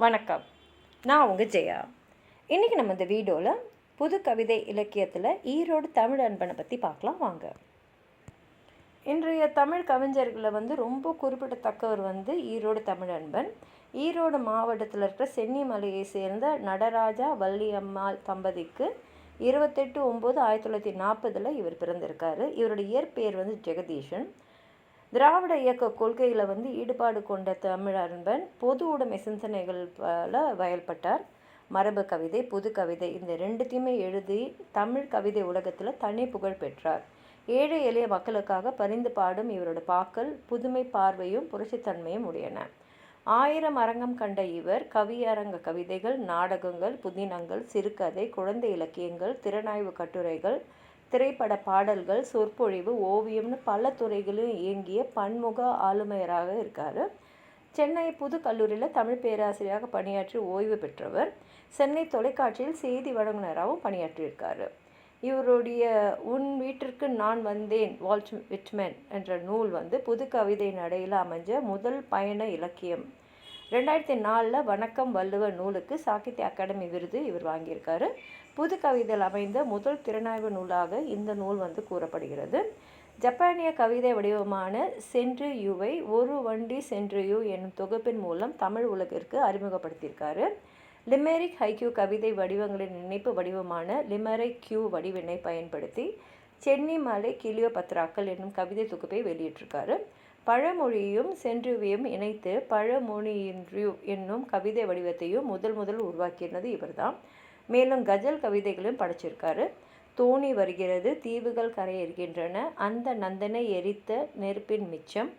வணக்கம். நான் உங்கள் ஜெயா. இன்றைக்கி நம்ம இந்த வீடியோவில் புது கவிதை இலக்கியத்தில் ஈரோடு தமிழ் அன்பனை பற்றி பார்க்கலாம் வாங்க. இன்றைய தமிழ் கவிஞர்களில் ரொம்ப குறிப்பிடத்தக்கவர் ஈரோடு தமிழ் அன்பன். ஈரோடு மாவட்டத்தில் இருக்கிற சென்னிமலையை சேர்ந்த நடராஜா வள்ளியம்மாள் தம்பதிக்கு 28/9/1940 இவர் பிறந்திருக்காரு. இவருடைய இயற்பெயர் ஜெகதீஷன். திராவிட இயக்க கொள்கையில் ஈடுபாடு கொண்ட தமிழ் அன்பன் பொது உடைமை சிந்தனைகள் பல வயல்பட்டார். மரபு கவிதை, புது கவிதை இந்த ரெண்டுத்தையுமே எழுதி தமிழ் கவிதை உலகத்தில் தனி புகழ் பெற்றார். ஏழை எளிய மக்களுக்காக பரிந்து பாடும் இவரோட பாக்கள் புதுமை பார்வையும் புரட்சித்தன்மையும் உடையன. 1000 அரங்கம் கண்ட இவர் கவியரங்க கவிதைகள், நாடகங்கள், புதினங்கள், சிறுகதை, குழந்தை இலக்கியங்கள், திறனாய்வு கட்டுரைகள், திரைப்பட பாடல்கள், சொற்பொழிவு, ஓவியம்னு பல துறைகளிலும் இயங்கிய பன்முக ஆளுமையராக இருக்கார். சென்னை புது கல்லூரியில் தமிழ் பேராசிரியராக பணியாற்றி ஓய்வு பெற்றவர். சென்னை தொலைக்காட்சியில் செய்தி வழங்குனராகவும் பணியாற்றியிருக்காரு. இவருடைய உன் வீட்டிற்கு நான் வந்தேன் வால்ட் விட்மன் என்ற நூல் புது கவிதை நடையில் அமைஞ்ச முதல் பயண இலக்கியம். 2004 வணக்கம் வள்ளுவர் நூலுக்கு சாகித்ய அகாடமி விருது இவர் வாங்கியிருக்காரு. புது கவிதையில் அமைந்த முதல் திறனாய்வு நூலாக இந்த நூல் கூறப்படுகிறது. ஜப்பானிய கவிதை வடிவமான சென்ட்ரியூவை ஒரு வண்டி சென்ட்ரியூ என்னும் தொகுப்பின் மூலம் தமிழ் உலகிற்கு அறிமுகப்படுத்தியிருக்காரு. லிமெரிக் ஹைக்யூ கவிதை வடிவங்களின் இணைப்பு வடிவமான லிமெரிக் கியூ வடிவினை பயன்படுத்தி சென்னிமலை கிளியோபத்ராக்கள் என்னும் கவிதை தொகுப்பை வெளியிட்டிருக்காரு. பழமொழியும் சென்ட்ரியூவையும் இணைத்து பழமொழியின்றியூ என்னும் கவிதை வடிவத்தையும் முதல் உருவாக்கினது இவர்தான். மேலும் கஜல் கவிதைகளையும் படைச்சிருக்காரு. தோணி வருகிறது, தீவுகள் கரையேறுகின்றன, அந்த நந்தனை எரித்த நெருப்பின் மிச்சம்,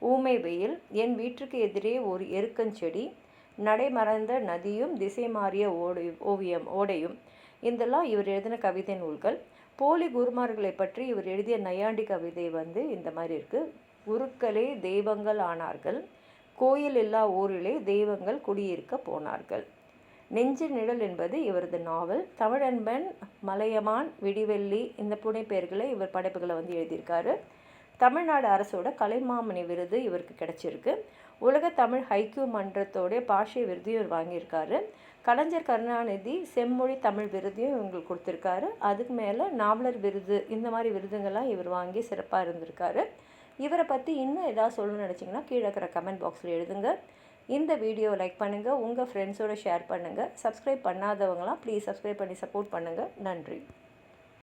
ஊமை வெயில், என் வீட்டுக்கு எதிரே ஒரு எருக்கஞ்செடி, நடைமறந்த நதியும் திசை மாறிய ஓடையும் இதெல்லாம் இவர் எழுதின கவிதை நூல்கள். போலி குருமார்களை பற்றி இவர் எழுதிய நையாண்டி கவிதை இந்த மாதிரி இருக்குது. குருக்களே தெய்வங்கள் ஆனார்கள், கோயில் இல்லா ஊரிலே தெய்வங்கள் குடியிருக்க போனார்கள். நெஞ்சு நிழல் என்பது இவரது நாவல். தமிழன்பன், மலையமான், விடிவெள்ளி இந்த புனைப்பெயர்களை இவர் படைப்புகளை எழுதியிருக்காரு. தமிழ்நாடு அரசோட கலைமாமணி விருது இவருக்கு கிடைச்சிருக்கு. உலக தமிழ் ஹைக்கூ மன்றத்தோடைய பாஷை விருதையும் இவர் வாங்கியிருக்காரு. கலைஞர் கருணாநிதி செம்மொழி தமிழ் விருதையும் இவங்களுக்கு கொடுத்துருக்காரு. அதுக்கு மேலே நாவலர் விருது இந்த மாதிரி விருதுங்கள்லாம் இவர் வாங்கி சிறப்பாக இருந்திருக்காரு. இவரை பற்றி இன்னும் ஏதாவது சொல்லணும்னு நினச்சிங்கன்னா கீழே இருக்கிற கமெண்ட் பாக்ஸில் எழுதுங்க. இந்த வீடியோ லைக் பண்ணுங்கள், உங்கள் ஃப்ரெண்ட்ஸோடு ஷேர் பண்ணுங்கள். சப்ஸ்கிரைப் பண்ணாதவங்களாம் ப்ளீஸ் சப்ஸ்கிரைப் பண்ணி சப்போர்ட் பண்ணுங்கள். நன்றி.